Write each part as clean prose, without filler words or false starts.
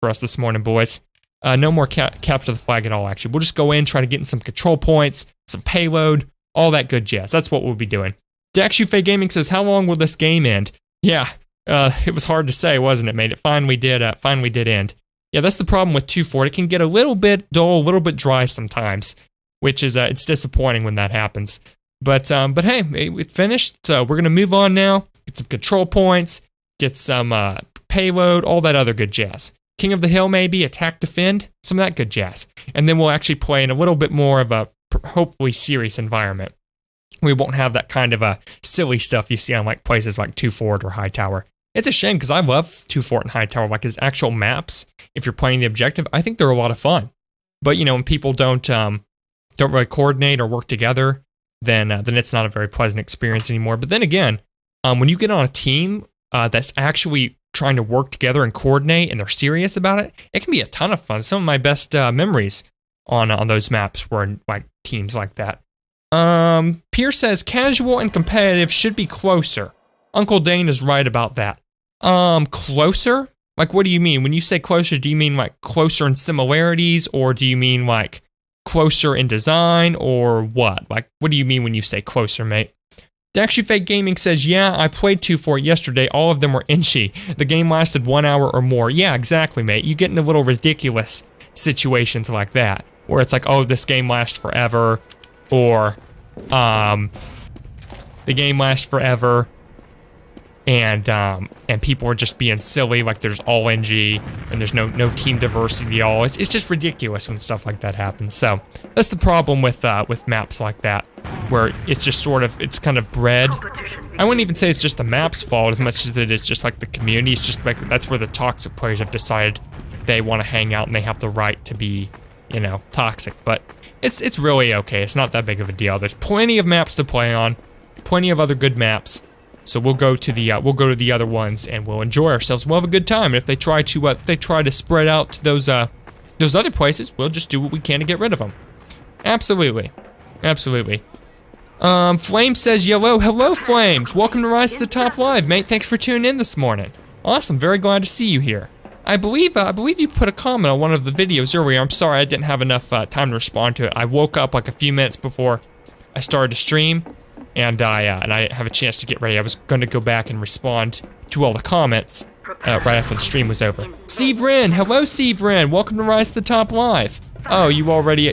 for us this morning, boys. No more capture the flag at all, actually. We'll just go in, try to get in some control points, some payload, all that good jazz. That's what we'll be doing. Daxufei Gaming says, how long will this game end? Yeah, it was hard to say, wasn't it, mate? It finally did end. Yeah, that's the problem with 2 Fort. It can get a little bit dull, a little bit dry sometimes, which is, it's disappointing when that happens. But hey, it finished, so we're going to move on now, get some control points, get some payload, all that other good jazz. King of the Hill maybe, attack, defend, some of that good jazz. And then we'll actually play in a little bit more of a, hopefully, serious environment. We won't have that kind of silly stuff you see on like places like 2 Fort or Hightower. It's a shame because I love 2 Fort and Hightower, like his actual maps. If you're playing the objective, I think they're a lot of fun. But you know, when people don't really coordinate or work together, then it's not a very pleasant experience anymore. But then again, when you get on a team that's actually trying to work together and coordinate, and they're serious about it, it can be a ton of fun. Some of my best memories on those maps were in like teams like that. Pierce says casual and competitive should be closer. Uncle Dane is right about that. Closer? Like, what do you mean? When you say closer, do you mean like closer in similarities, or do you mean like closer in design, or what? Like, what do you mean when you say closer, mate? Daxufei Gaming says, yeah, I played 2 Fort yesterday. All of them were inchy. The game lasted 1 hour or more. Yeah, exactly, mate. You get into little ridiculous situations like that, where it's like, oh, this game lasts forever, or the game lasts forever, and people are just being silly, like there's all NG and there's no team diversity at all. It's just ridiculous when stuff like that happens. So that's the problem with maps like that, where it's just it's kind of bred. I wouldn't even say it's just the map's fault as much as it is just like the community. It's just like that's where the toxic players have decided they want to hang out and they have the right to be, you know, toxic. But it's really okay. It's not that big of a deal. There's plenty of maps to play on, plenty of other good maps. So we'll go to the other ones and we'll enjoy ourselves. We'll have a good time. And if they try to spread out to those other places, we'll just do what we can to get rid of them. Absolutely. Flames says, hello Flames. Welcome to Rise to the Top Live, mate. Thanks for tuning in this morning. Awesome. Very glad to see you here. I believe you put a comment on one of the videos earlier. I'm sorry I didn't have enough time to respond to it. I woke up like a few minutes before I started to stream, and I didn't have a chance to get ready. I was going to go back and respond to all the comments right after the stream was over. Steve Wren, hello Steve Wren. Welcome to Rise to the Top Live. Oh, you already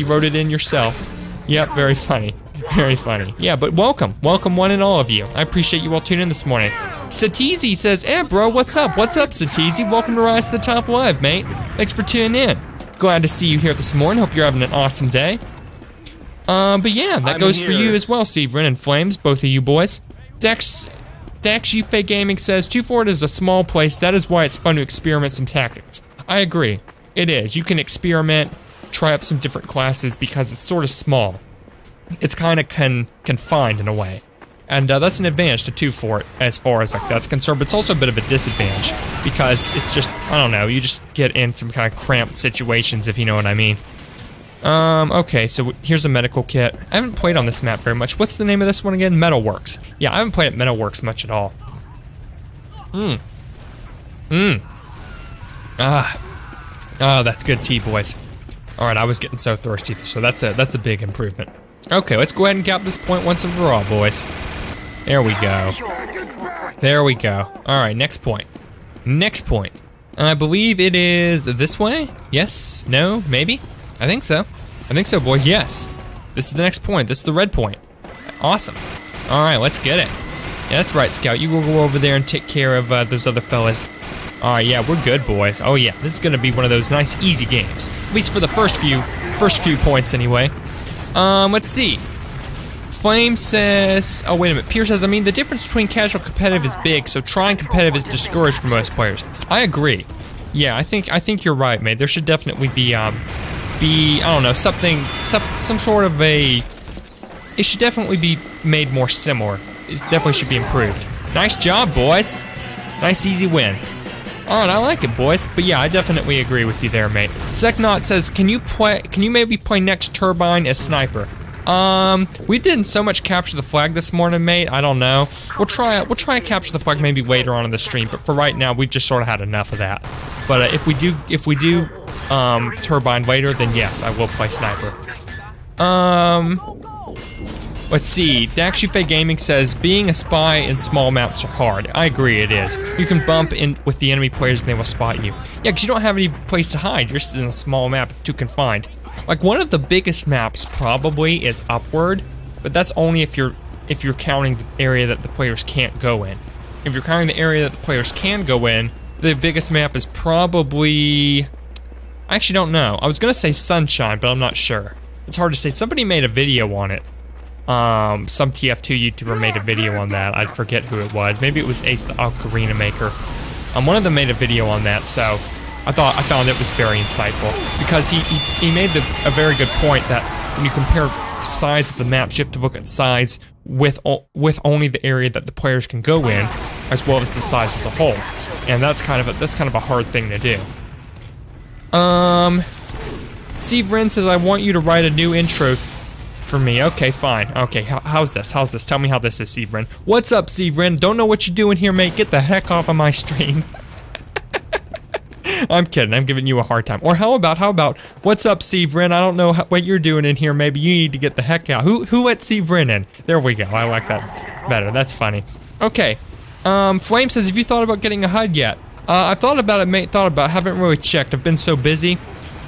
wrote it in yourself. Yep, very funny. Very funny. Yeah, but welcome one and all of you. I appreciate you all tuning in this morning. Satizi says, bro, what's up? What's up, Satizi? Welcome to Rise to the Top Live, mate. Thanks for tuning in. Glad to see you here this morning. Hope you're having an awesome day. But yeah, that goes for you as well, Steve Wren and Flames, both of you boys. Daxufei Gaming says, 2 Fort is a small place. That is why it's fun to experiment some tactics. I agree. It is. You can experiment, try up some different classes because it's sort of small. It's kind of confined in a way. And that's an advantage to 2 Fort as far as like that's concerned, but it's also a bit of a disadvantage because it's just, I don't know, you just get in some kind of cramped situations, if you know what I mean. Okay, so here's a medical kit. I haven't played on this map very much. What's the name of this one again? Metalworks. Yeah, I haven't played at Metalworks much at all. That's good tea, boys. Alright, I was getting so thirsty, so that's a big improvement. Okay, let's go ahead and cap this point once and for all, boys. There we go. There we go. Alright, next point. Next point. I believe it is this way? Yes? No? Maybe? I think so. I think so, boys. Yes. This is the next point. This is the red point. Awesome. Alright, let's get it. Yeah, that's right, Scout. You will go over there and take care of those other fellas. Alright, yeah, we're good, boys. Oh yeah, this is gonna be one of those nice, easy games. At least for the first few points, anyway. Let's see. Flame says, oh wait a minute, Pierce says, I mean, the difference between casual and competitive is big, so trying competitive is discouraged for most players. I agree. Yeah, I think you're right, mate. There should definitely be, I don't know, some sort of a, it should definitely be made more similar. It definitely should be improved. Nice job, boys. Nice, easy win. Alright, I like it, boys. But yeah, I definitely agree with you there, mate. Zeknot says, can you maybe play next Turbine as Sniper? We didn't so much capture the flag this morning, mate. I don't know. We'll try to capture the flag maybe later on in the stream, but for right now, we just sort of had enough of that. But if we do turbine later, then yes, I will play sniper. Let's see. Daxufe Gaming says being a spy in small maps are hard. I agree, it is. You can bump in with the enemy players and they will spot you. Yeah, because you don't have any place to hide. You're just in a small map, too confined. Like one of the biggest maps probably is Upward, but that's only if you're counting the area that the players can't go in. If you're counting the area that the players can go in, the biggest map is probably... I actually don't know. I was gonna say Sunshine, but I'm not sure. It's hard to say. Somebody made a video on it. Some TF2 YouTuber made a video on that. I forget who it was. Maybe it was Ace the Ocarina Maker. One of them made a video on that, so I found it was very insightful because he made a very good point that when you compare size of the maps, you have to look at size with only the area that the players can go in, as well as the size as a whole, and that's kind of a hard thing to do. Steve Wren says I want you to write a new intro for me. Okay, fine. Okay, how's this? Tell me how this is, Steve Wren. What's up, Steve Wren? Don't know what you're doing here, mate. Get the heck off of my stream. I'm kidding. I'm giving you a hard time. Or how about, what's up, Steve Wren? I don't know what you're doing in here. Maybe you need to get the heck out. Who let Steve Wren in? There we go. I like that better. That's funny. Okay. Flame says, have you thought about getting a HUD yet? I've thought about it, mate. Haven't really checked. I've been so busy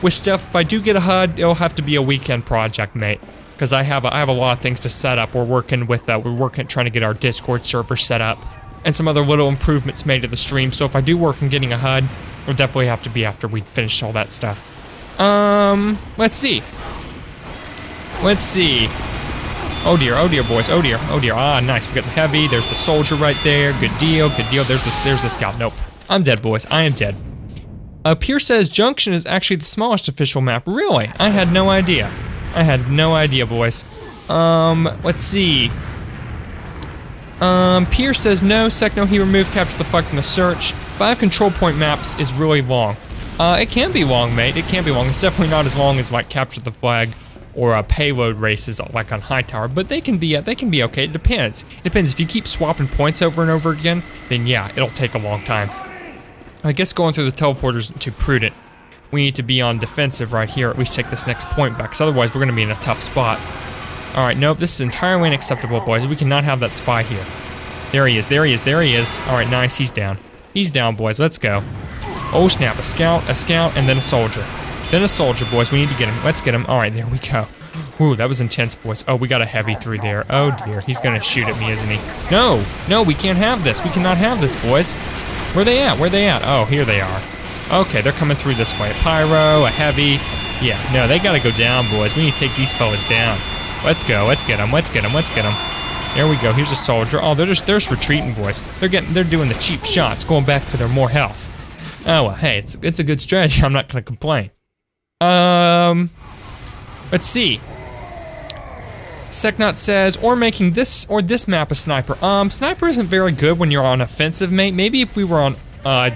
with stuff. If I do get a HUD, it'll have to be a weekend project, mate. Because I have a lot of things to set up. We're working trying to get our Discord server set up, and some other little improvements made to the stream. So if I do work on getting a HUD, it'll definitely have to be after we finish all that stuff. Let's see. Oh dear, boys. Oh dear. Ah, nice. We got the heavy. There's the soldier right there. Good deal. There's the scout. Nope. I'm dead, boys. I am dead. Pierce says Junction is actually the smallest official map. Really? I had no idea. Boys. Let's see. Pierce says no, Secno, he removed capture the flag from the search. 5 control point maps is really long. It can be long, mate. It can be long. It's definitely not as long as like capture the flag or payload races like on Hightower, but they can be okay. It depends. If you keep swapping points over and over again, then yeah, it'll take a long time. I guess going through the teleporters isn't too prudent. We need to be on defensive right here, at least take this next point back, because otherwise we're going to be in a tough spot. Alright, nope, this is entirely unacceptable, boys. We cannot have that spy here. There he is. Alright, nice, he's down. He's down, boys, let's go. Oh snap, a scout, and then a soldier. Boys, we need to get him. Let's get him. Alright, there we go. Ooh, that was intense, boys. Oh, we got a heavy through there. Oh dear, he's going to shoot at me, isn't he? No, we can't have this. We cannot have this, boys. Where they at? Oh, here they are. Okay, they're coming through this way. A pyro, a heavy. Yeah, no, they gotta go down, boys. We need to take these fellas down. Let's go. Let's get them. There we go. Here's a soldier. Oh, they're just retreating, boys. They're doing the cheap shots, going back for their more health. Oh well, hey, it's a good strategy. I'm not gonna complain. Let's see. Secnot says, or making this map a sniper. Sniper isn't very good when you're on offensive, mate. Maybe if we were on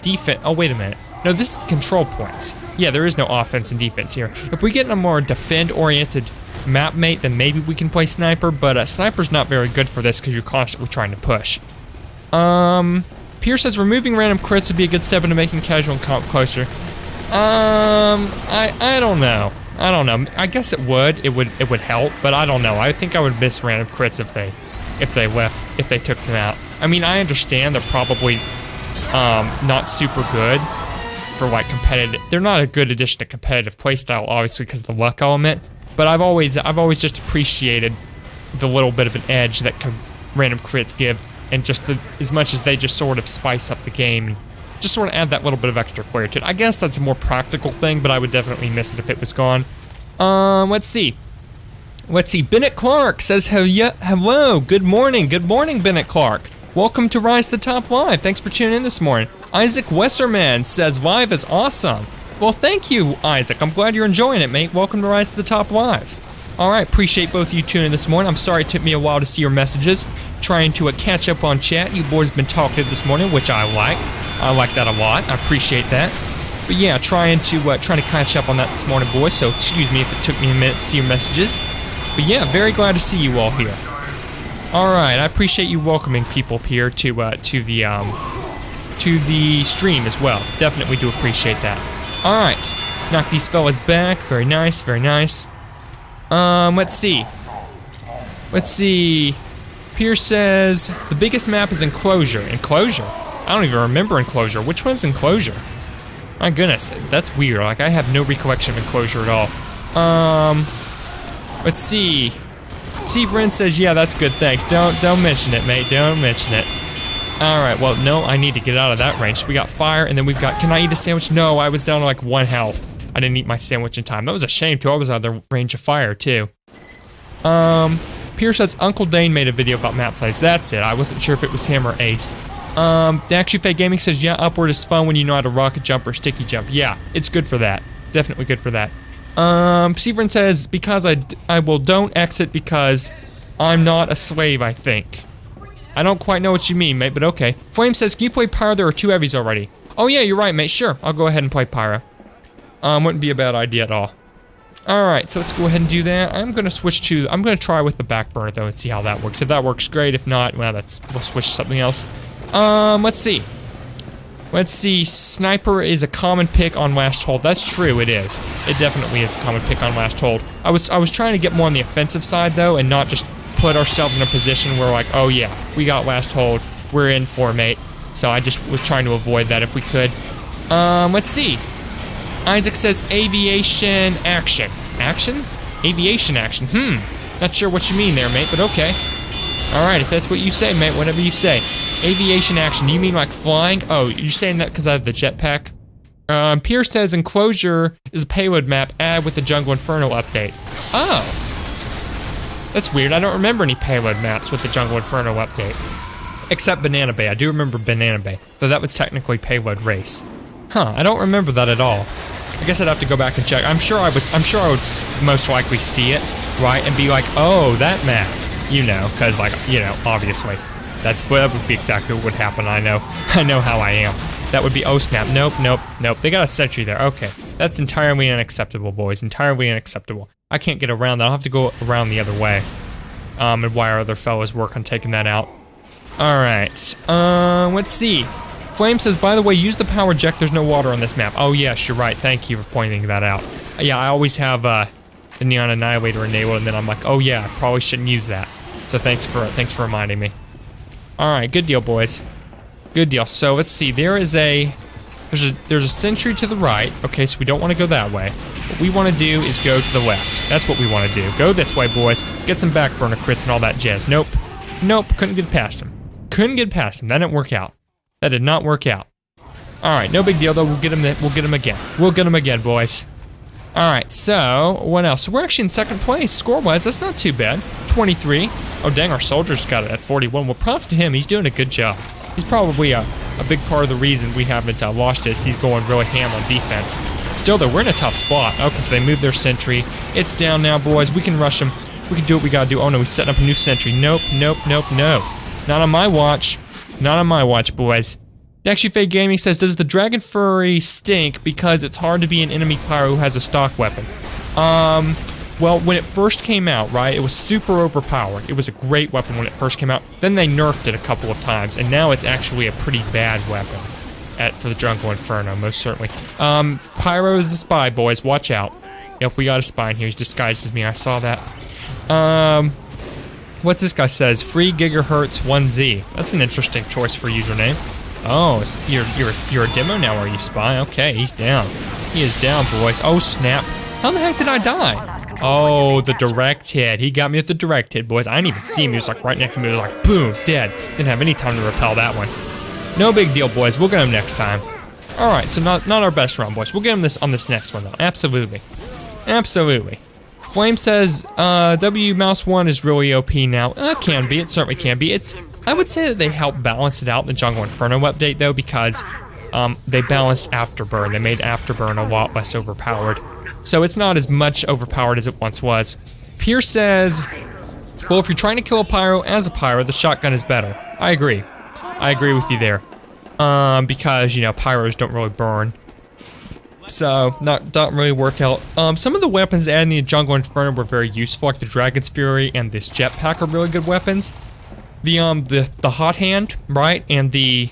defense. Oh, wait a minute. No, this is control points. Yeah, there is no offense and defense here. If we get in a more defend-oriented map, mate, then maybe we can play sniper, but sniper's not very good for this because you're constantly trying to push. Pierce says removing random crits would be a good step into making casual and comp closer. I don't know. I guess it would help, but I don't know. I think I would miss random crits if they took them out. I mean, I understand they're probably not super good for like competitive. They're not a good addition to competitive playstyle, obviously, because of the luck element. But I've always just appreciated the little bit of an edge that random crits give, and just as much as they just sort of spice up the game and just sort of add that little bit of extra flair to it. I guess that's a more practical thing, but I would definitely miss it if it was gone. Let's see. Bennett Clark says hello. Good morning, Bennett Clark. Welcome to Rise to the Top Live. Thanks for tuning in this morning. Isaac Wesserman says live is awesome. Well, thank you, Isaac. I'm glad you're enjoying it, mate. Welcome to Rise to the Top Live. All right, appreciate both of you tuning in this morning. I'm sorry it took me a while to see your messages. Trying to catch up on chat. You boys been talkative this morning, which I like. I like that a lot. I appreciate that. But yeah, trying to catch up on that this morning, boys. So excuse me if it took me a minute to see your messages. But yeah, very glad to see you all here. Alright, I appreciate you welcoming people here to the stream as well. Definitely do appreciate that. Alright, knock these fellas back. Very nice, very nice. Let's see. Pierce says, the biggest map is Enclosure. Enclosure? I don't even remember Enclosure. Which one's Enclosure? My goodness, that's weird. Like, I have no recollection of Enclosure at all. Let's see. Severin says, yeah, that's good, thanks. Don't mention it, mate. Don't mention it. Alright, well, no, I need to get out of that range. So we got fire, and then we've got, can I eat a sandwich? No, I was down to like 1 health. I didn't eat my sandwich in time. That was a shame, too. I was out of the range of fire, too. Pierce says, Uncle Dane made a video about map size. That's it. I wasn't sure if it was him or Ace. Actually, Fake Gaming says, yeah, upward is fun when you know how to rocket jump or sticky jump. Yeah, it's good for that. Definitely good for that. Severin says, because I will don't exit because I'm not a slave, I think. I don't quite know what you mean, mate, but okay. Flame says, can you play Pyro? There are 2 heavies already. Oh yeah, you're right, mate. Sure, I'll go ahead and play Pyro. Wouldn't be a bad idea at all. Alright, so let's go ahead and do that. I'm gonna try with the back burner though and see how that works. If that works, great. If not, well, we'll switch to something else. Let's see. Sniper is a common pick on Last Hold. That's true, it is. It definitely is a common pick on Last Hold. I was trying to get more on the offensive side though, and not just put ourselves in a position where like, oh yeah, we got Last Hold, we're in for, mate. So I just was trying to avoid that if we could. Let's see. Isaac says aviation action. Action? Aviation action. Not sure what you mean there, mate, but okay. Alright, if that's what you say, mate, whatever you say. Aviation action. Do you mean like flying? Oh, you're saying that because I have the jetpack? Pierce says Enclosure is a payload map. Add with the Jungle Inferno update. Oh. That's weird. I don't remember any payload maps with the Jungle Inferno update. Except Banana Bay. I do remember Banana Bay, though that was technically payload race. Huh, I don't remember that at all. I guess I'd have to go back and check. I'm sure I would most likely see it, right, and be like, oh, that map. You know, because like, you know, obviously. That would be exactly what would happen. I know how I am. That would be, oh snap, nope. They got a sentry there, okay. That's entirely unacceptable, boys, entirely unacceptable. I can't get around that, I'll have to go around the other way. And why our other fellows work on taking that out. Alright, let's see. Flame says, by the way, use the power jet, there's no water on this map. Oh yes, you're right, thank you for pointing that out. Yeah, I always have the Neon Annihilator enabled, and then I'm like, oh yeah, I probably shouldn't use that. So thanks for reminding me. Alright, good deal, boys. Good deal. So let's see, there's a sentry to the right. Okay, so we don't want to go that way. What we want to do is go to the left. That's what we want to do. Go this way, boys. Get some backburner crits and all that jazz. Nope. Couldn't get past him. That didn't work out. That did not work out. Alright, no big deal though. We'll get him again. We'll get him again, boys. Alright, so what else? So we're actually in second place score-wise. That's not too bad. 23. Oh dang, our soldiers got it at 41. Well, props to him. He's doing a good job. He's probably a big part of the reason we haven't lost it. He's going really ham on defense. Still though, we're in a tough spot. Okay, so they moved their sentry. It's down now, boys. We can rush them. We can do what we gotta do. Oh no, he's setting up a new sentry. Nope. Not on my watch. Not on my watch, boys. Actually, Fake Gaming says, does the Dragon Fury stink because it's hard to be an enemy pyro who has a stock weapon? Well, when it first came out, right, it was super overpowered. It was a great weapon when it first came out. Then they nerfed it a couple of times, and now it's actually a pretty bad weapon for the Jungle Inferno, most certainly. Pyro is a spy, boys. Watch out. Yep, we got a spy in here. He's disguised as me. I saw that. What's this guy says? Free gigahertz 1Z. That's an interesting choice for a username. Oh, you're a demo now, are you, spy? Okay, he's down. He is down, boys. Oh, snap. How the heck did I die? Oh, the direct hit. He got me with the direct hit, boys. I didn't even see him. He was like right next to me. He was like, boom, dead. Didn't have any time to repel that one. No big deal, boys. We'll get him next time. Alright, so not our best round, boys. We'll get him on this next one, though. Absolutely. Flame says, W Mouse 1 is really OP now. It can be. It certainly can be. I would say that they helped balance it out in the Jungle Inferno update, though, because they balanced Afterburn. They made Afterburn a lot less overpowered. So it's not as much overpowered as it once was. Pierce says, well, if you're trying to kill a pyro as a pyro, the shotgun is better. I agree. I agree with you there. Because, you know, pyros don't really burn. So, not really work out. Some of the weapons added in the Jungle Inferno were very useful, like the Dragon's Fury and this jetpack are really good weapons. The Hot Hand, right? And the,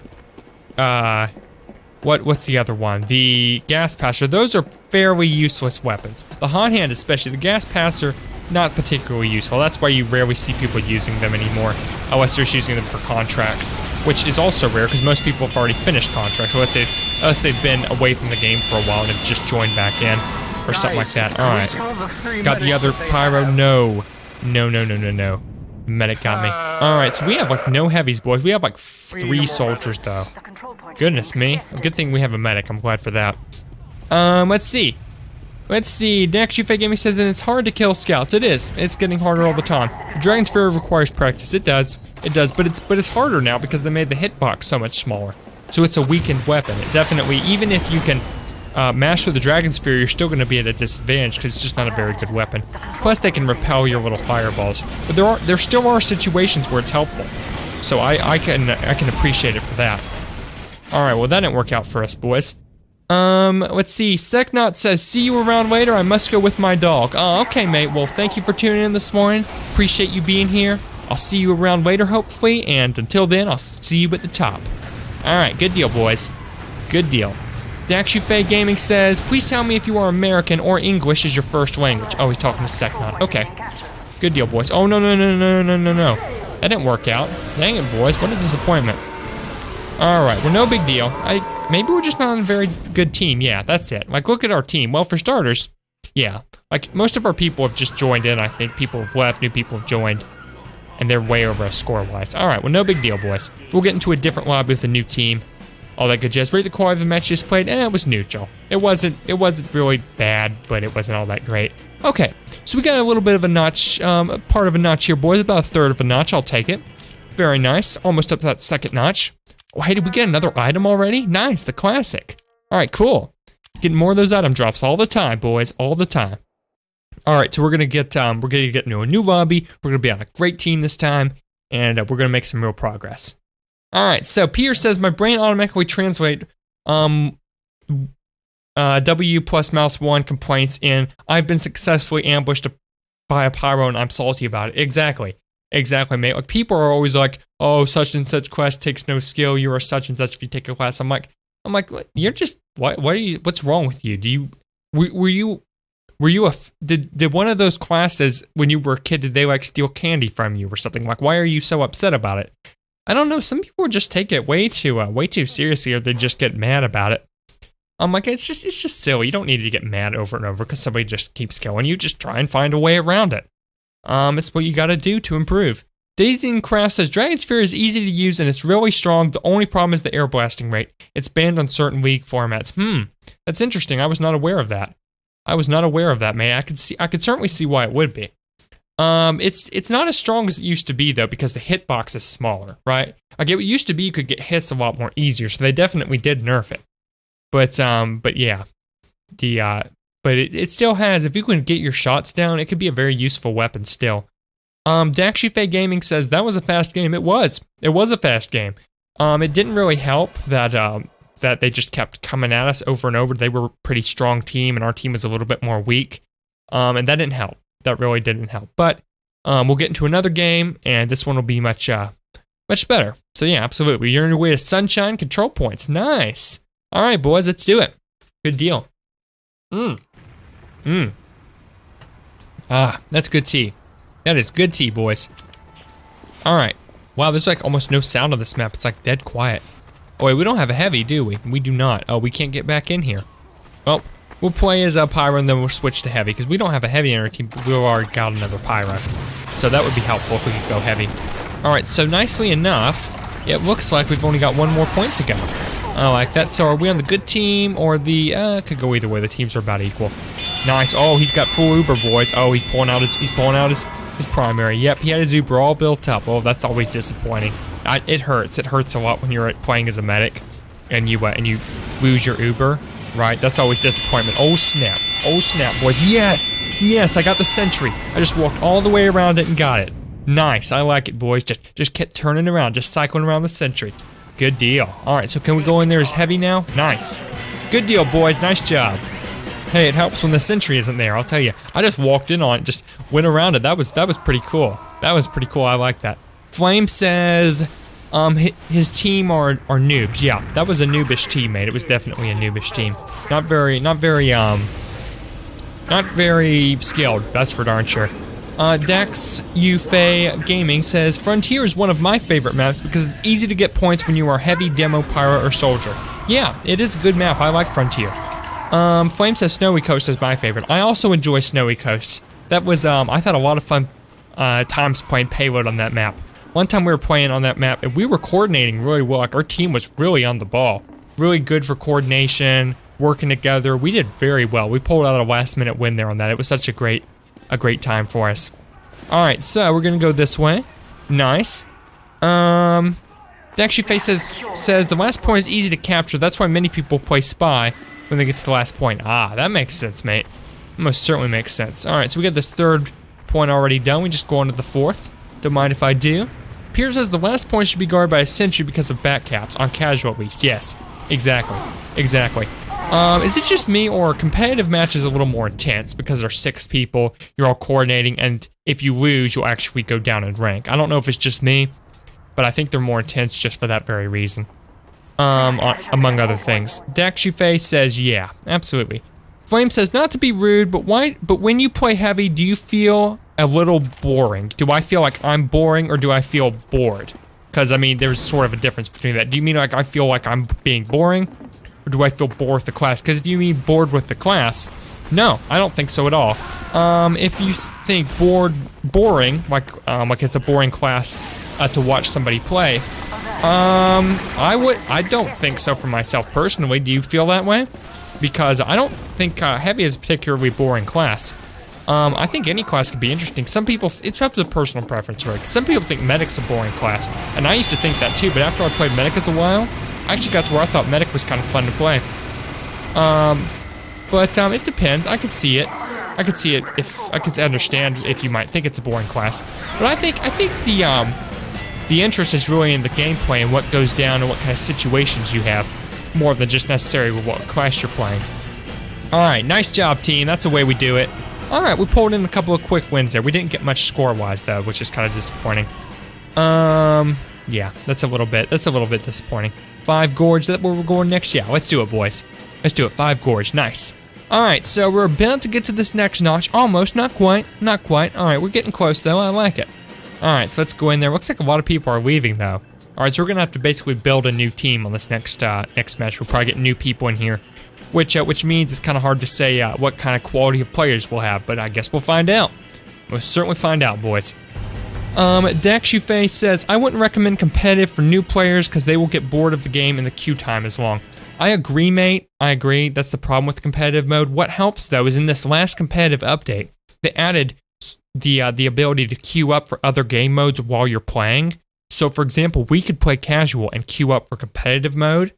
what's the other one? The Gas Passer. Those are fairly useless weapons. The Hot Hand especially. The Gas Passer, not particularly useful. That's why you rarely see people using them anymore, unless they're just using them for contracts, which is also rare because most people have already finished contracts, unless they've been away from the game for a while and have just joined back in, or something like that. Alright. Got the other pyro? No. No. Medic got me. Alright, so we have like no heavies, boys. We have like 3 soldiers though. Goodness me. A good thing we have a medic. I'm glad for that. Let's see. Next, Fake Gaming says that it's hard to kill scouts. It is. It's getting harder all the time. Dragon's Fury requires practice. It does, but it's harder now because they made the hitbox so much smaller. So it's a weakened weapon. It definitely, even if you can master the Dragon's Fury, you're still going to be at a disadvantage because it's just not a very good weapon. Plus, they can repel your little fireballs. But there still are situations where it's helpful. So I can appreciate it for that. All right, well that didn't work out for us, boys. Let's see. Seknot says, see you around later. I must go with my dog. Oh, okay, mate. Well, thank you for tuning in this morning. Appreciate you being here. I'll see you around later, hopefully. And until then, I'll see you at the top. All right, good deal, boys. Good deal. Fake Gaming says, please tell me if you are American or English is your first language. Oh, he's talking to Seknot. Okay. Good deal, boys. Oh, no. That didn't work out. Dang it, boys. What a disappointment. Alright, well, no big deal. Maybe we're just not on a very good team. Yeah, that's it. Like, look at our team. Well, for starters, yeah. Like, most of our people have just joined in. I think people have left, new people have joined. And they're way over us score-wise. Alright, well, no big deal, boys. We'll get into a different lobby with a new team. All that good jazz. Rate the quality of the match just played. It was neutral. It wasn't really bad, but it wasn't all that great. Okay, so we got a little bit of a notch, part of a notch here, boys. About a third of a notch. I'll take it. Very nice. Almost up to that second notch. Oh, hey, did we get another item already? Nice, the classic. All right, cool. Getting more of those item drops all the time, boys, all the time. All right, so we're gonna get into a new lobby. We're gonna be on a great team this time, and we're gonna make some real progress. All right, so Peter says my brain automatically translate W plus mouse 1 complaints in I've been successfully ambushed by a pyro and I'm salty about it. Exactly, mate. Like, people are always like, oh, such and such class takes no skill. You are such and such if you take a class. I'm like, what? You're just, what are you, what's wrong with you? Did one of those classes when you were a kid, did they like steal candy from you or something? Like, why are you so upset about it? I don't know. Some people just take it way too seriously, or they just get mad about it. I'm like, it's just silly. You don't need to get mad over and over because somebody just keeps killing you. Just try and find a way around it. It's what you gotta do to improve. Daisy and Craft says, Dragon's Fury is easy to use and it's really strong. The only problem is the air blasting rate. It's banned on certain league formats. That's interesting. I was not aware of that. Man. I could certainly see why it would be. It's not as strong as it used to be though, because the hitbox is smaller, right? Like, it used to be you could get hits a lot more easier, so they definitely did nerf it. But yeah. But it still has, if you can get your shots down, it could be a very useful weapon still. Fake Gaming says, that was a fast game. It was a fast game. It didn't really help that they just kept coming at us over and over. They were a pretty strong team, and our team was a little bit more weak. And that didn't help. That really didn't help. But we'll get into another game, and this one will be much better. So yeah, absolutely. You're on your way to Sunshine Control Points. Nice. All right, boys, let's do it. Good deal. That's good tea. That is good tea, boys. Alright. Wow, there's like almost no sound on this map. It's like dead quiet. Oh wait, we don't have a heavy, do we? We do not. Oh, we can't get back in here. Well, we'll play as a pyro and then we'll switch to heavy, because we don't have a heavy in our team, but we've already got another pyro. So that would be helpful if we could go heavy. Alright, so nicely enough, it looks like we've only got one more point to go. I like that. So are we on the good team or the, could go either way. The teams are about equal. Nice. Oh, he's got full Uber, boys. Oh, he's pulling out his primary. Yep, he had his Uber all built up. Oh, that's always disappointing. It hurts. It hurts a lot when you're playing as a medic and you lose your Uber, right? That's always disappointment. Oh, snap. Oh, snap, boys. Yes! Yes, I got the sentry. I just walked all the way around it and got it. Nice. I like it, boys. Just kept turning around, just cycling around the sentry. Good deal. All right, so can we go in there as heavy now? Nice. Good deal, boys. Nice job. Hey, it helps when the sentry isn't there, I'll tell you. I just walked in on it, just went around it. That was pretty cool. That was pretty cool. I like that. Flame says his team are noobs. Yeah, that was a noobish teammate. It was definitely a noobish team. Not very skilled, that's for darn sure. Dex Yufei Gaming says, Frontier is one of my favorite maps because it's easy to get points when you are heavy, demo, pyro, or soldier. Yeah, it is a good map. I like Frontier. Flame says Snowy Coast is my favorite. I also enjoy Snowy Coast. That was, I've had a lot of fun times playing payload on that map. One time we were playing on that map and we were coordinating really well. Like our team was really on the ball. Really good for coordination, working together. We did very well. We pulled out a last minute win there on that. It was such a great time for us. All right, so we're gonna go this way. Nice. Actually, Face says the last point is easy to capture. That's why many people play Spy when they get to the last point. Ah, that makes sense, mate. Most certainly makes sense. All right, so we got this third point already done. We just go on to the fourth. Don't mind if I do. Pierce says the last point should be guarded by a sentry because of back caps on casual at least. Yes, exactly. Is it just me or competitive matches a little more intense because there's 6 people, you're all coordinating, and if you lose, you'll actually go down in rank. I don't know if it's just me, but I think they're more intense just for that very reason. Among other things. Daxufe says, yeah, absolutely. Flame says, not to be rude, but when you play heavy, do you feel a little boring? Do I feel like I'm boring or do I feel bored? Because, I mean, there's sort of a difference between that. Do you mean like I feel like I'm being boring? Or do I feel bored with the class? Because if you mean bored with the class, no, I don't think so at all. If you think boring, like it's a boring class to watch somebody play, I don't think so for myself personally. Do you feel that way? Because I don't think heavy is a particularly boring class. I think any class can be interesting. Some people, it's up to personal preference, right? Some people think medic's a boring class, and I used to think that too, but after I played medic as a while, I actually got to where I thought medic was kind of fun to play. But it depends. I could see it. I could see it if I could understand if you might think it's a boring class. But I think the interest is really in the gameplay and what goes down and what kind of situations you have, more than just necessarily what class you're playing. All right, nice job, team. That's the way we do it. All right, we pulled in a couple of quick wins there. We didn't get much score-wise though, which is kind of disappointing. Yeah, that's a little bit disappointing. 5 Gorge, that's where we're going next. Yeah, let's do it, boys. Let's do it. 5 Gorge, nice. All right, so we're about to get to this next notch. Almost, not quite. All right, we're getting close though. I like it. All right, so let's go in there. Looks like a lot of people are leaving though. All right, so we're gonna have to basically build a new team on this next match. We'll probably get new people in here, which means it's kind of hard to say what kind of quality of players we'll have, but I guess we'll find out. We'll certainly find out, boys. Dax Yufei says, I wouldn't recommend competitive for new players because they will get bored of the game and the queue time is long. I agree, mate. I agree. That's the problem with competitive mode. What helps, though, is in this last competitive update, they added the ability to queue up for other game modes while you're playing. So, for example, we could play casual and queue up for competitive mode,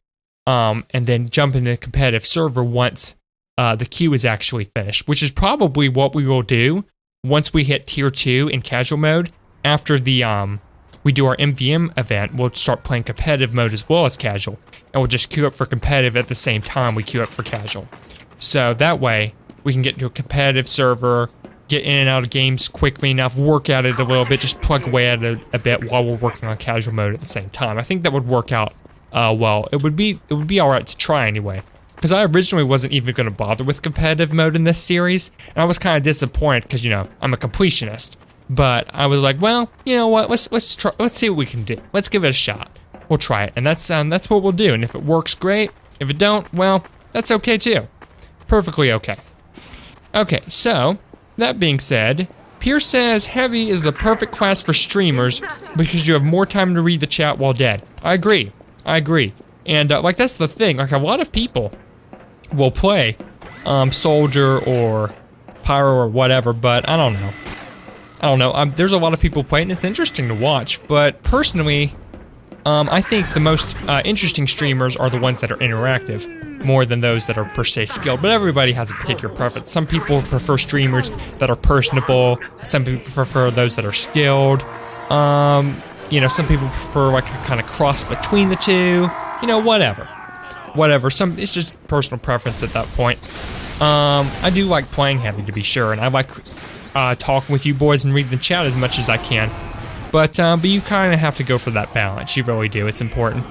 and then jump into the competitive server once the queue is actually finished, which is probably what we will do once we hit tier 2 in casual mode. After we do our MVM event, we'll start playing competitive mode as well as casual, and we'll just queue up for competitive at the same time we queue up for casual. So that way, we can get to a competitive server, get in and out of games quickly enough, work at it a little bit, just plug away at it a bit while we're working on casual mode at the same time. I think that would work out well. It would be all right to try anyway. Because I originally wasn't even going to bother with competitive mode in this series, and I was kind of disappointed because, you know, I'm a completionist. But I was like, well, you know what? Let's try. Let's see what we can do. Let's give it a shot. We'll try it, and that's what we'll do. And if it works, great. If it don't, well, that's okay too. Perfectly okay. Okay, so that being said, Pierce says heavy is the perfect class for streamers because you have more time to read the chat while dead. I agree. And like that's the thing. Like a lot of people will play soldier or pyro or whatever, but I don't know. There's a lot of people playing. It's interesting to watch, but personally, I think the most interesting streamers are the ones that are interactive, more than those that are per se skilled. But everybody has a particular preference. Some people prefer streamers that are personable. Some people prefer those that are skilled. You know, some people prefer like a kind of cross between the two. You know, whatever. whatever. It's just personal preference at that point. I do like playing heavy, to be sure, and I like talking with you boys and reading the chat as much as I can. But you kind of have to go for that balance. You really do. It's important.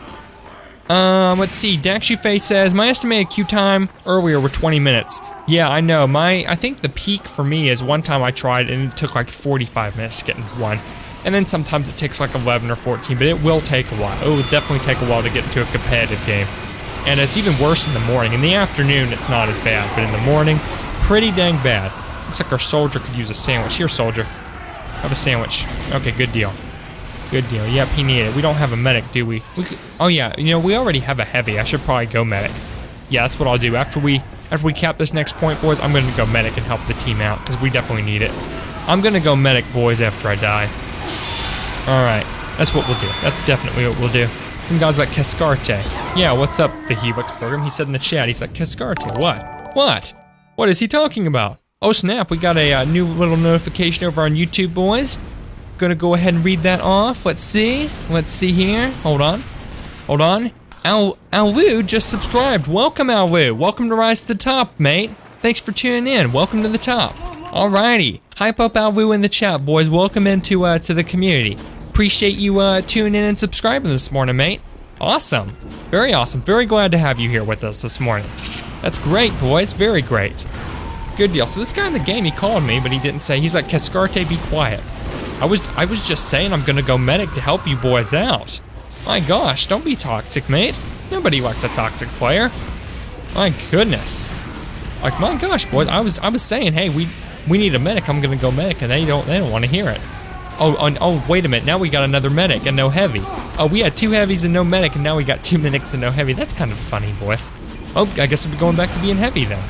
Let's see. Daxufe says, my estimated queue time earlier were 20 minutes. Yeah, I know. I think the peak for me is one time I tried and it took like 45 minutes to get into one. And then sometimes it takes like 11 or 14, but it will take a while. It will definitely take a while to get into a competitive game. And it's even worse in the morning. In the afternoon, it's not as bad, but in the morning, pretty dang bad. Looks like our soldier could use a sandwich. Here, soldier. Have a sandwich. Okay, good deal. Good deal. Yep, he needed it. We don't have a medic, do we? Oh yeah, you know, we already have a heavy. I should probably go medic. Yeah, that's what I'll do. After we cap this next point, boys, I'm going to go medic and help the team out, because we definitely need it. I'm going to go medic, boys, after I die. Alright, that's what we'll do. That's definitely what we'll do. Some guys like Cascarte. Yeah, what's up, the Helix program? He said in the chat, he's like, Cascarte, what? What? What is he talking about? Oh snap, we got a new little notification over on YouTube, boys. Gonna go ahead and read that off. Let's see here. Hold on. Alwu just subscribed. Welcome, Alwu. Welcome to Rise to the Top, mate. Thanks for tuning in. Welcome to the top. Alrighty. Hype up Alwu in the chat, boys. Welcome into to the community. Appreciate you tuning in and subscribing this morning, mate. Awesome. Very awesome. Very glad to have you here with us this morning. That's great, boys. Very great. Good deal. So this guy in the game, he called me, but he didn't say. He's like, Cascarte, be quiet. I was just saying I'm gonna go medic to help you boys out. My gosh, don't be toxic, mate. Nobody likes a toxic player. My goodness. Like, my gosh, boys. I was saying, hey, we need a medic. I'm gonna go medic, and they don't want to hear it. Oh, wait a minute. Now we got another medic and no heavy. Oh, we had 2 heavies and no medic, and now we got 2 medics and no heavy. That's kind of funny, boys. Oh, I guess we'll be going back to being heavy then.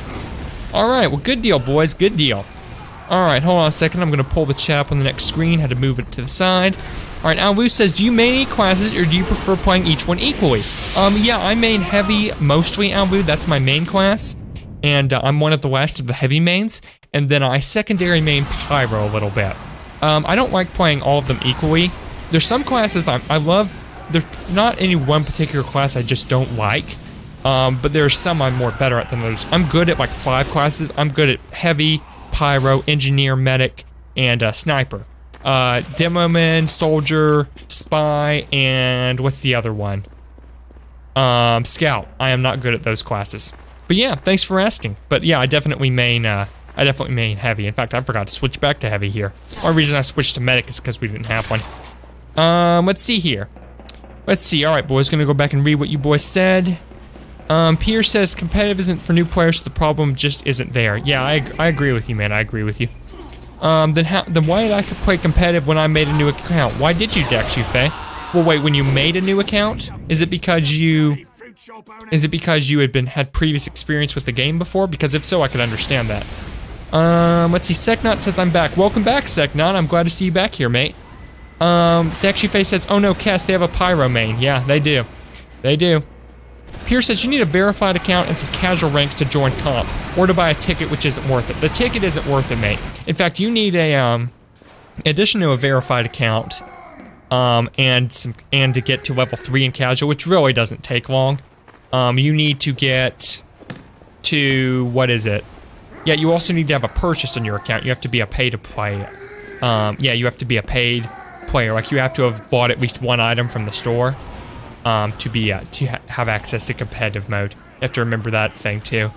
Alright, well, good deal, boys. Good deal. Alright, hold on a second. I'm going to pull the chat up on the next screen. Had to move it to the side. Alright, Alvu says, do you main any classes or do you prefer playing each one equally? Yeah, I main heavy mostly, Alvu. That's my main class. And I'm one of the last of the heavy mains. And then I secondary main pyro a little bit. I don't like playing all of them equally. There's some classes I love. There's not any one particular class I just don't like. But there's some I'm more better at than others. I'm good at like 5 classes. I'm good at heavy, pyro, engineer, medic, and sniper. Demoman, soldier, spy, and what's the other one? Scout. I am not good at those classes. But yeah, thanks for asking. But yeah, I definitely main heavy. In fact, I forgot to switch back to heavy here. The only reason I switched to medic is because we didn't have one. Let's see here. Let's see. All right, boys, gonna go back and read what you boys said. Pierre says competitive isn't for new players, so the problem just isn't there. Yeah, I agree with you, man. I agree with you. Then why did I play competitive when I made a new account? Why did you, Daxufe? Well, wait, when you made a new account, is it because you had previous experience with the game before? Because if so, I could understand that. Let's see. Seknot says I'm back. Welcome back, Seknot. I'm glad to see you back here, mate. Daxufe says, oh no, Cass, they have a pyro main. Yeah, they do. They do. Pierce says you need a verified account and some casual ranks to join comp, or to buy a ticket, which isn't worth it. The ticket isn't worth it, mate. In fact, you need a in addition to a verified account, and to get to level 3 in casual, which really doesn't take long. You need to get to, what is it? Yeah, you also need to have a purchase on your account. You have to be a pay to play. Yeah, you have to be a paid player. Like, you have to have bought at least 1 item from the store. To have access to competitive mode. You have to remember that thing too.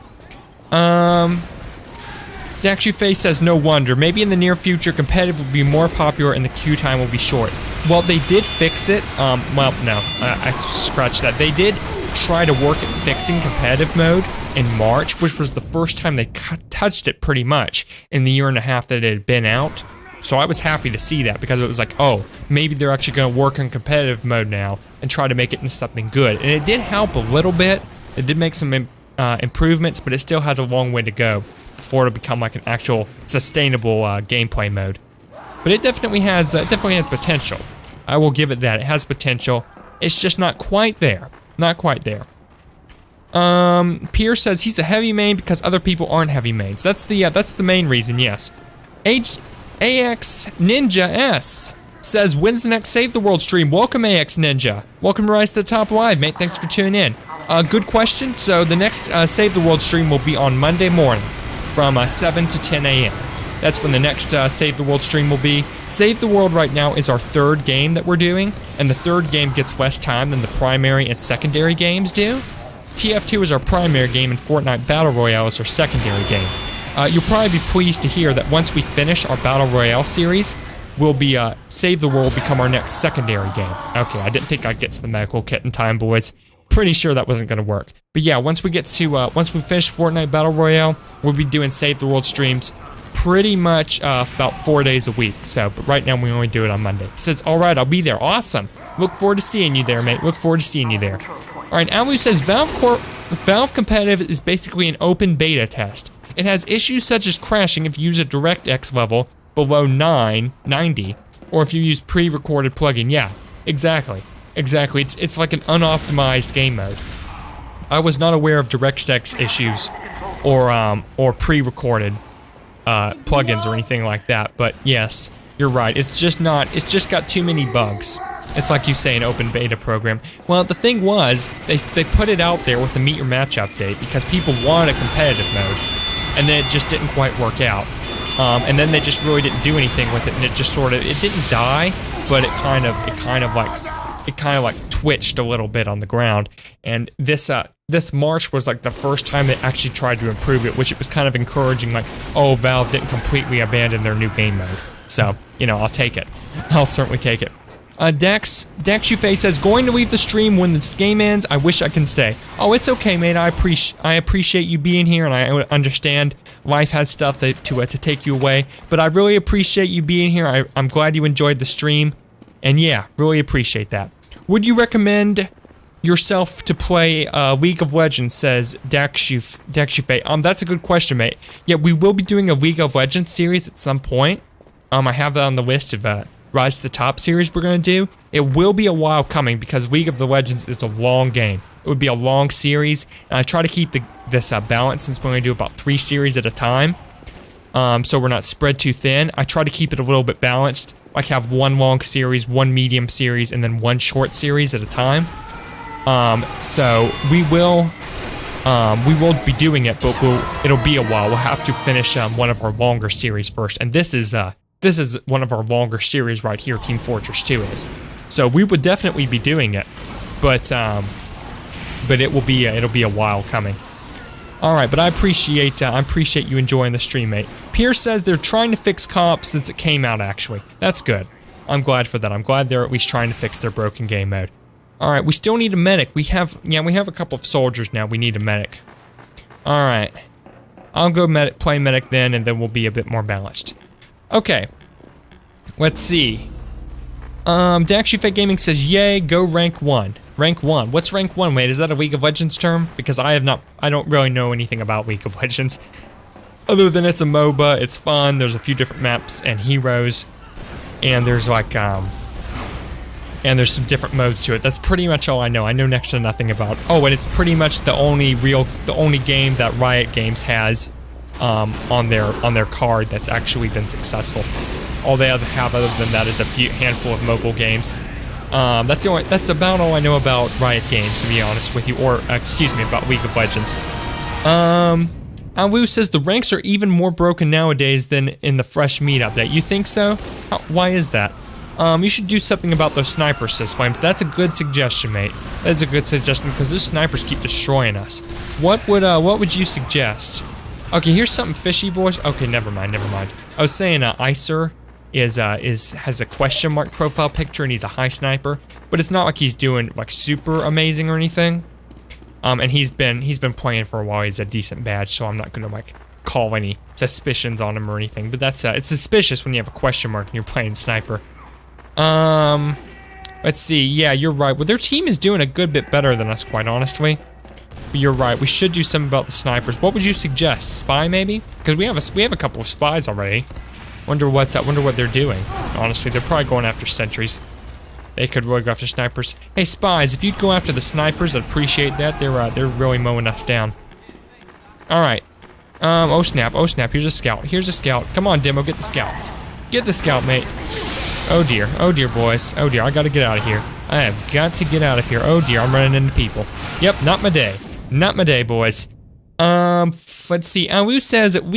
Daxufe says no wonder. Maybe in the near future competitive will be more popular and the queue time will be short. Well, they did fix it. Well, no, I scratched that. They did try to work at fixing competitive mode in March, which was the first time they touched it pretty much in the 1.5 years that it had been out. So I was happy to see that, because it was like, oh, maybe they're actually going to work on competitive mode now and try to make it into something good. And it did help a little bit. It did make some improvements, but it still has a long way to go before it'll become like an actual sustainable gameplay mode. But it definitely has potential. I will give it that. It has potential. It's just not quite there. Not quite there. Pierre says he's a heavy main because other people aren't heavy mains. That's the main reason. Yes. AX Ninja S says, when's the next Save the World stream? Welcome, AX Ninja. Welcome to Rise to the Top Live, mate. Thanks for tuning in. Good question. So the next Save the World stream will be on Monday morning from 7 to 10 a.m. That's when the next Save the World stream will be. Save the World right now is our third game that we're doing, and the third game gets less time than the primary and secondary games do. TF2 is our primary game, and Fortnite Battle Royale is our secondary game. You'll probably be pleased to hear that once we finish our Battle Royale series, will be Save the World become our next secondary game. Okay, I didn't think I'd get to the medical kit in time, boys. Pretty sure that wasn't going to work. But yeah, once we finish Fortnite Battle Royale, we'll be doing Save the World streams pretty much about 4 days a week. So, but right now we only do it on Monday. It says, all right, I'll be there. Awesome. Look forward to seeing you there, mate. Look forward to seeing you there. All right, Amu says Valve Competitive is basically an open beta test. It has issues such as crashing if you use a DirectX level below 990, or if you use pre-recorded plugin. Yeah, exactly. It's like an unoptimized game mode. I was not aware of DirectX issues or pre-recorded plugins or anything like that, but yes, you're right. It's just got too many bugs. It's like you say, an open beta program. Well, the thing was, they put it out there with the Meet Your Match update because people wanted a competitive mode, and then it just didn't quite work out. And then they just really didn't do anything with it, and it just it didn't die, but it kind of like twitched a little bit on the ground. And this March was like the first time they actually tried to improve it, which it was kind of encouraging, like, oh, Valve didn't completely abandon their new game mode. So, I'll take it. I'll certainly take it. Dax Shufei says, going to leave the stream when this game ends. I wish I can stay. Oh, it's okay, mate. I appreciate you being here, and I understand life has stuff to take you away, but I really appreciate you being here. I'm glad you enjoyed the stream, and yeah, really appreciate that. Would you recommend yourself to play League of Legends, says Dax Shufei. That's a good question, mate. Yeah, we will be doing a League of Legends series at some point. I have that on the list of Rise to the Top series we're going to do. It will be a while coming because League of the Legends is a long game. It would be a long series, and I try to keep this balance since we're going to do about 3 series at a time, so we're not spread too thin. I try to keep it a little bit balanced, like have 1 long series, 1 medium series, and then 1 short series at a time. So we will be doing it, but it'll be a while. We'll have to finish one of our longer series first, and this is one of our longer series right here. Team Fortress 2 is. So we would definitely be doing it, but it'll be a while coming. All right, but I appreciate you enjoying the stream, mate. Pierce says they're trying to fix co-op since it came out. Actually, that's good. I'm glad for that. I'm glad they're at least trying to fix their broken game mode. All right, we still need a medic. We have a couple of soldiers now. We need a medic. All right, I'll go play medic then, and then we'll be a bit more balanced. Okay, let's see. Daxufei Gaming says, yay, go rank 1. Rank 1. What's rank 1, mate? Is that a League of Legends term? Because I don't really know anything about League of Legends. Other than it's a MOBA, it's fun, there's a few different maps and heroes, and there's like, and there's some different modes to it. That's pretty much all I know. I know next to nothing about. Oh, and it's pretty much the only game that Riot Games has on their card that's actually been successful. All they have other than that is a handful of mobile games. That's about all I know about Riot Games, to be honest with you, or excuse me, about League of Legends. Anwu says the ranks are even more broken nowadays than in the fresh meat update. You think so? Why is that? You should do something about those snipers, says Flames. That's a good suggestion, mate. That's a good suggestion because those snipers keep destroying us. What would you suggest? Okay, here's something fishy, boys. Okay, never mind. I was saying Icer has a question mark profile picture and he's a high sniper, but it's not like he's doing like super amazing or anything. And he's been playing for a while. He's a decent badge, so I'm not gonna like call any suspicions on him or anything. But that's it's suspicious when you have a question mark and you're playing sniper. Let's see. Yeah, you're right. Well, their team is doing a good bit better than us, quite honestly. But you're right. We should do something about the snipers. What would you suggest? Spy, maybe? Because we have a couple of spies already. Wonder what they're doing. Honestly, they're probably going after sentries. They could really go after snipers. Hey, spies, if you'd go after the snipers, I'd appreciate that. They're really mowing us down. All right. Oh snap! Here's a scout. Come on, Demo, get the scout. Get the scout, mate. Oh dear, boys. Oh dear, I gotta get out of here. I have got to get out of here. Oh dear, I'm running into people. Yep, not my day. Not my day, boys. Let's see. Alu says we